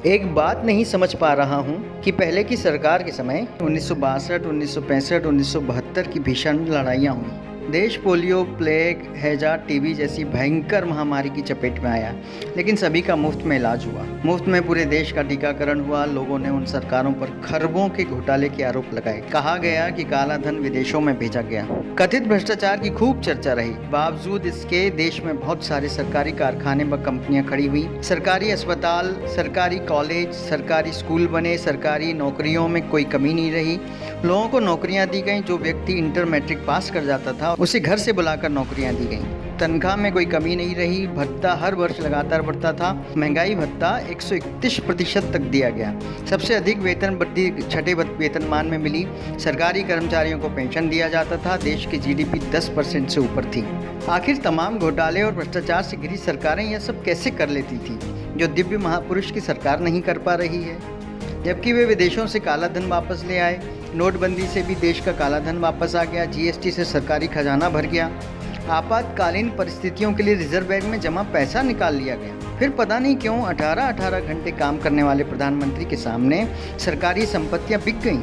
एक बात नहीं समझ पा रहा हूँ कि पहले की सरकार के समय 1962, 1965, 1972 की भीषण लड़ाइयाँ हुई। देश पोलियो, प्लेग, हैजा, टीबी जैसी भयंकर महामारी की चपेट में आया, लेकिन सभी का मुफ्त में इलाज हुआ। मुफ्त में पूरे देश का टीकाकरण हुआ। लोगों ने उन सरकारों पर खरबों के घोटाले के आरोप लगाए। कहा गया कि काला धन विदेशों में भेजा गया। कथित भ्रष्टाचार की खूब चर्चा रही। बावजूद इसके देश में बहुत सारे सरकारी कारखाने व कंपनियां खड़ी हुई। सरकारी अस्पताल, सरकारी कॉलेज, सरकारी स्कूल बने। सरकारी नौकरियों में कोई कमी नहीं रही। लोगों को नौकरियां दी गई। जो व्यक्ति इंटर मैट्रिक पास कर जाता था उसे घर से बुलाकर नौकरियां दी गई। तनख्वाह में कोई कमी नहीं रही। भत्ता हर वर्ष लगातार बढ़ता था। महंगाई भत्ता 131% तक दिया गया। सबसे अधिक वेतन वृद्धि छठे वेतनमान में मिली। सरकारी कर्मचारियों को पेंशन दिया जाता था। देश की जीडीपी 10% से ऊपर थी। आखिर तमाम घोटाले और भ्रष्टाचार से घिरी सरकारें यह सब कैसे कर लेती थी, जो दिव्य महापुरुष की सरकार नहीं कर पा रही है? जबकि वे विदेशों से काला धन वापस ले आए। नोटबंदी से भी देश का काला धन वापस आ गया। जीएसटी से सरकारी खजाना भर गया। आपातकालीन परिस्थितियों के लिए रिजर्व बैंक में जमा पैसा निकाल लिया गया। फिर पता नहीं क्यों 18-18 घंटे काम करने वाले प्रधानमंत्री के सामने सरकारी संपत्तियां बिक गईं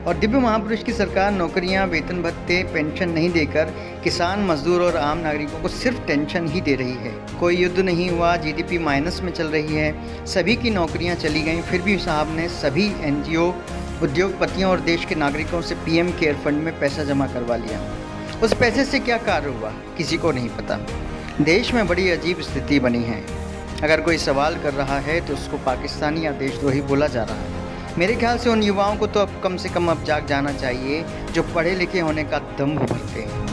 और दिव्य महापुरुष की सरकार नौकरियां, वेतन भत्ते, पेंशन नहीं देकर किसान, मजदूर और आम नागरिकों को सिर्फ टेंशन ही दे रही है। कोई युद्ध नहीं हुआ, जीडीपी माइनस में चल रही है, सभी की नौकरियां चली गईं, फिर भी साहब ने सभी एनजीओ, उद्योगपतियों और देश के नागरिकों से पीएम केयर फंड में पैसा जमा करवा लिया। उस पैसे से क्या कार्य हुआ, किसी को नहीं पता। देश में बड़ी अजीब स्थिति बनी है। अगर कोई सवाल कर रहा है तो उसको पाकिस्तानी या देशद्रोही बोला जा रहा है। मेरे ख्याल से उन युवाओं को तो अब कम से कम अब जाग जाना चाहिए जो पढ़े लिखे होने का दम्भ भरते हैं।